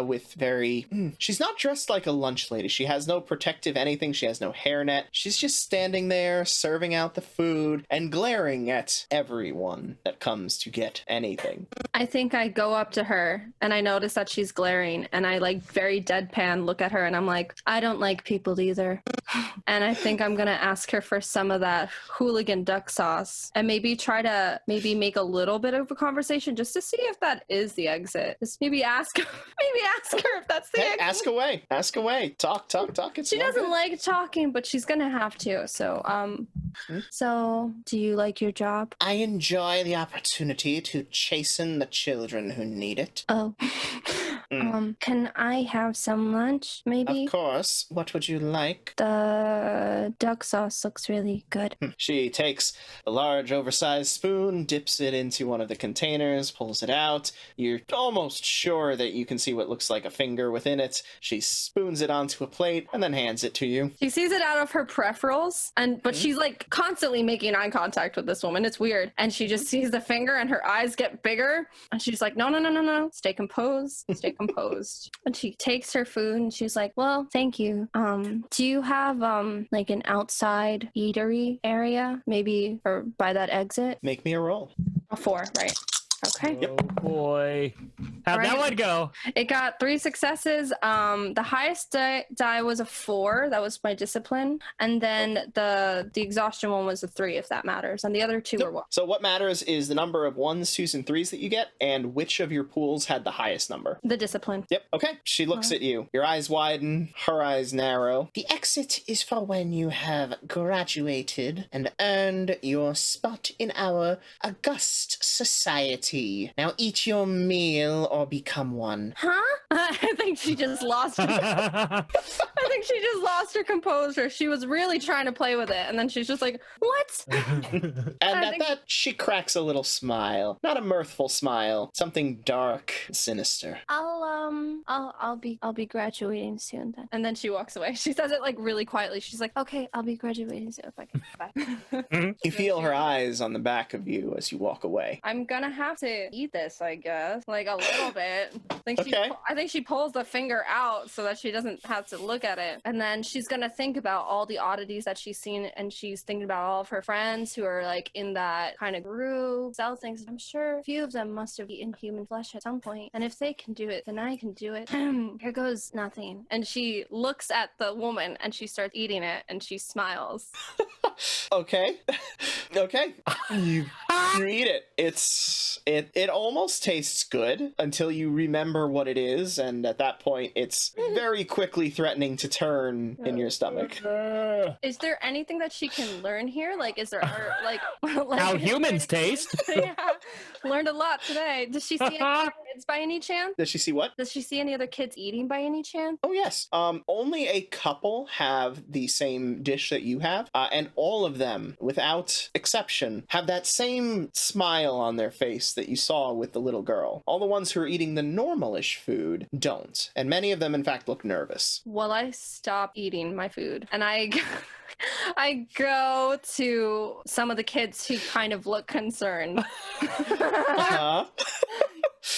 with with very... She's not dressed like a lunch lady. She has no protective anything. She has no hairnet. She's just standing there, serving out the food, and glaring at everyone that comes to get anything. I think I go up to her, and I notice that she's glaring, and I, like, very deadpan look at her, and I'm like, I don't like people either. And I think I'm gonna ask her for some of that hooligan duck sauce, and maybe try to make a little bit of a conversation just to see if that is the exit. Just maybe ask her if that's the exit. Ask away. Talk. She doesn't like talking, but she's gonna have to. So, so do you like your job? I enjoy the opportunity to chasten the children who need it. Oh. Can I have some lunch, maybe? Of course. What would you like? The duck sauce looks really good. She takes a large, oversized spoon, dips it into one of the containers, pulls it out. You're almost sure that you can see what looks like a finger within it. She spoons it onto a plate and then hands it to you. She sees it out of her peripherals, but she's like constantly making eye contact with this woman. It's weird. And she just sees the finger and her eyes get bigger. And she's like, no. Stay composed. Stay composed. And she takes her food and she's like, well, thank you. Do you have like an outside eatery area, maybe, or by that exit? Make me a roll. A 4, right? Okay. Oh boy. How'd that one go? It got 3 successes. The highest die was a 4. That was my discipline. And then the exhaustion one was a 3, if that matters. And the other 2 were what? So what matters is the number of 1s, 2s, and 3s that you get, and which of your pools had the highest number. The discipline. Yep. Okay. She looks at you. Your eyes widen, her eyes narrow. The exit is for when you have graduated and earned your spot in our august society. Now eat your meal or become one. Huh? I think she just lost her. I think she just lost her composure. She was really trying to play with it, and then she's just like, "What?" And at that, she cracks a little smile. Not a mirthful smile. Something dark, and sinister. I'll be graduating soon then. And then she walks away. She says it like really quietly. She's like, "Okay, I'll be graduating soon. Okay, bye." You feel her eyes on the back of you as you walk away. I'm gonna have to eat this, I guess, like a little bit. I think she pulls the finger out so that she doesn't have to look at it, and then she's gonna think about all the oddities that she's seen, and she's thinking about all of her friends who are like in that kind of group, sell things. I'm sure a few of them must have eaten human flesh at some point, and if they can do it, then I can do it. Here goes nothing. And she looks at the woman and she starts eating it, and she smiles. Okay. You eat it. It almost tastes good until you remember what it is, and at that point it's very quickly threatening to turn in your stomach. Is there anything that she can learn here? Like, is there like how humans taste? Yeah, learned a lot today. Does she see any other kids by any chance? Does she see what? Does she see any other kids eating by any chance? Oh yes. Only a couple have the same dish that you have, and all of them, without exception, have that same smile on their face that you saw with the little girl. All the ones who are eating the normalish food don't, and many of them in fact look nervous. Well, I stop eating my food and I go to some of the kids who kind of look concerned.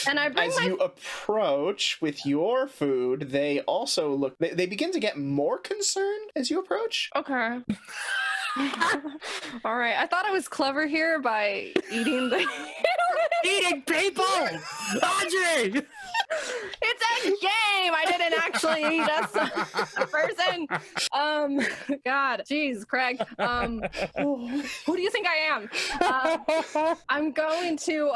And I bring you approach with your food, they also look, they begin to get more concerned as you approach. Okay. All right. I thought I was clever here by eating the Eating people! Audrey! It's a game. I didn't actually eat a person. God, jeez, Craig. Who do you think I am? I'm going to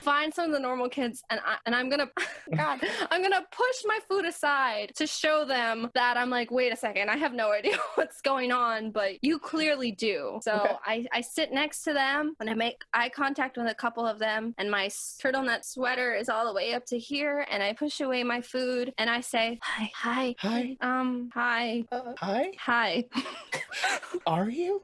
find some of the normal kids, and I'm gonna, God, I'm gonna push my food aside to show them that I'm like, wait a second, I have no idea what's going on, but you clearly do. So okay. I sit next to them, and I make eye contact with a couple of them, and my turtleneck sweater is all the way up to here, and I push away my food, and I say, hi. Are you?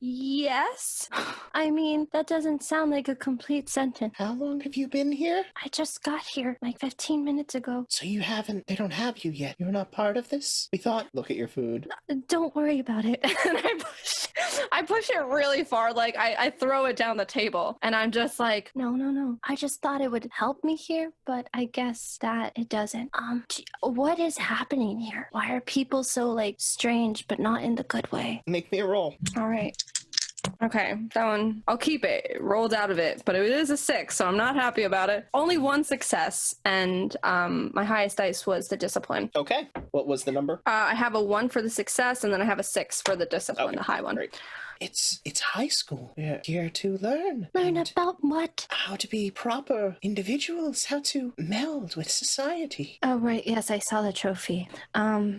Yes. I mean, that doesn't sound like a complete sentence. How long have you been here? I just got here like 15 minutes ago. So you haven't, they don't have you yet. You're not part of this? We thought, look at your food. Don't worry about it. And I push it really far. Like I throw it down the table and I'm just like, no. I just thought it would help me here, but I guess that it doesn't. What is happening here? Why are people so like strange, but not in the good way? Make me a roll. All right. Okay, that one, I'll keep it. It rolled out of it, but it is a 6, so I'm not happy about it. Only one success, and my highest dice was the discipline. Okay. What was the number? I have a 1 for the success, and then I have a 6 for the discipline, Okay, the high one. great. It's high school. We're here to learn. Learn and about what? how to be proper individuals, how to meld with society. Oh, right, yes, I saw the trophy.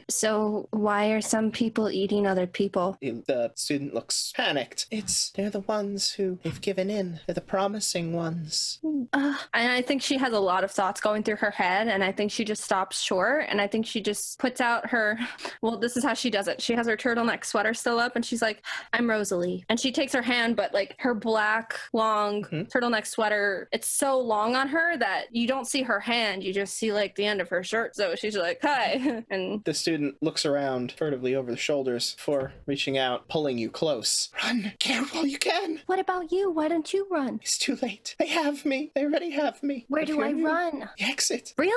So why are some people eating other people? The student looks panicked. They're the ones who they've given in. They're the promising ones. And I think she has a lot of thoughts going through her head, and I think she just stops short, and I think she just puts out her, well, this is how she does it. She has her turtleneck sweater still up, and she's like, I'm Rosalie. And she takes her hand, but like her black, long turtleneck sweater, it's so long on her that you don't see her hand, you just see like the end of her shirt. So she's like, hi. And the student looks around furtively over the shoulders before reaching out, pulling you close. Run, careful, you can. What about you? Why don't you run? It's too late. They have me. They already have me. Where If do you're I new, run? the exit. Really?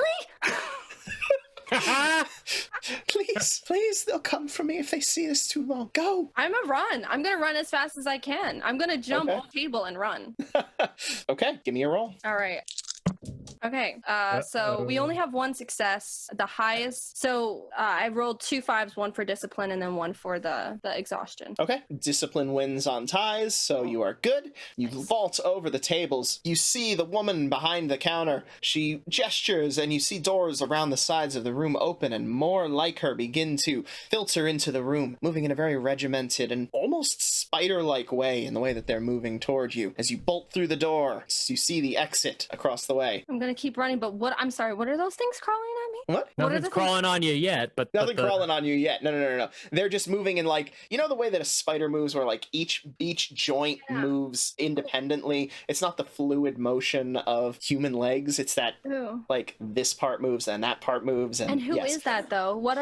Please, they'll come for me if they see this too long. Go. I'm a run. I'm going to run as fast as I can. I'm going to jump Okay. off table and run. Okay, give me a roll. All right. Okay, so we only have one success, the highest. So I rolled 2 5s, 1 for discipline and then 1 for the exhaustion. Okay, discipline wins on ties, so you are good. You vault over the tables. You see the woman behind the counter. She gestures and you see doors around the sides of the room open and more like her begin to filter into the room, moving in a very regimented and almost spider-like way in the way that they're moving toward you. As you bolt through the door, you see the exit across the way. I'm going to keep running, but I'm sorry, what are those things crawling at me? What? What are Nothing's the crawling on you yet, but Nothing crawling on you yet. No. They're just moving in like, you know the way that a spider moves where like each joint moves independently? It's not the fluid motion of human legs. It's that like this part moves and that part moves. And who is that though? What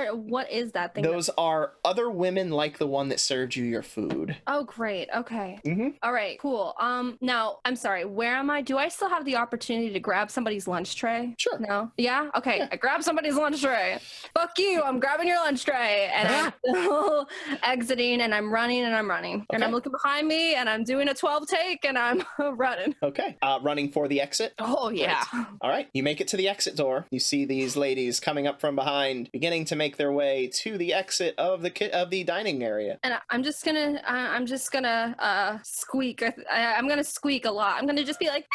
is that thing? Those are other women like the one that served you your food. Oh, great. Okay. Mm-hmm. All right, cool. Now, I'm sorry, where am I? Do I still have the opportunity to grab somebody's lunch tray? Sure. No? Yeah? Okay, Yeah. I grab somebody's lunch tray. Fuck you, I'm grabbing your lunch tray. And I'm still exiting and I'm running and I'm running. Okay. And I'm looking behind me and I'm doing a 12 take and I'm running. Okay. Running for the exit. Oh, yeah. Right. All right. You make it to the exit door. You see these ladies coming up from behind, beginning to make their way to the exit of the dining area. And I'm just gonna squeak. I'm gonna squeak a lot. I'm gonna just be like,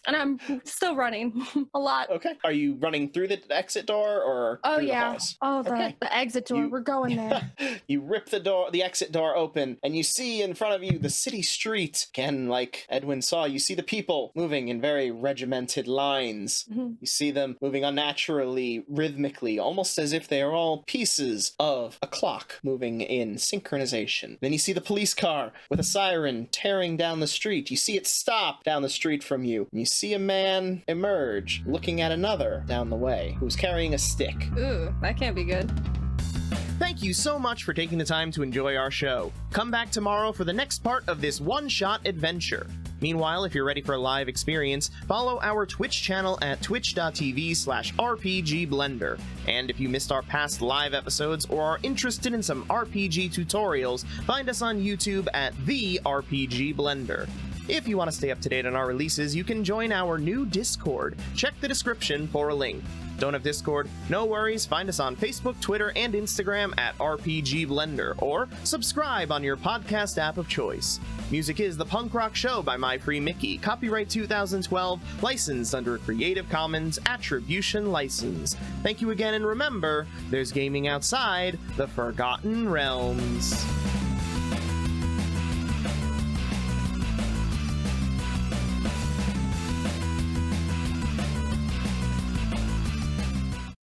and I'm still running a lot. Okay. Are you running through the exit door or through the halls? The exit door. We're going there. You rip the exit door open, and you see in front of you the city street. Again, like Edwin saw, you see the people moving in very regimented lines. Mm-hmm. You see them moving unnaturally, rhythmically, almost as if they are all pieces of a clock moving in synchronization. Then you see the police car with a siren tearing down the street. You see it stop down the street from you. And you see a man emerge, looking at another down the way, who's carrying a stick. Ooh, that can't be good. Thank you so much for taking the time to enjoy our show. Come back tomorrow for the next part of this one-shot adventure. Meanwhile, if you're ready for a live experience, follow our Twitch channel at twitch.tv/RPGBlender. And if you missed our past live episodes or are interested in some RPG tutorials, find us on YouTube at The RPG Blender. If you want to stay up to date on our releases, you can join our new Discord. Check the description for a link. Don't have Discord? No worries, find us on Facebook, Twitter, and Instagram at RPG Blender, or subscribe on your podcast app of choice. Music is The Punk Rock Show by My Free Mickey, copyright 2012, licensed under a Creative Commons Attribution License. Thank you again, and remember, there's gaming outside the Forgotten Realms.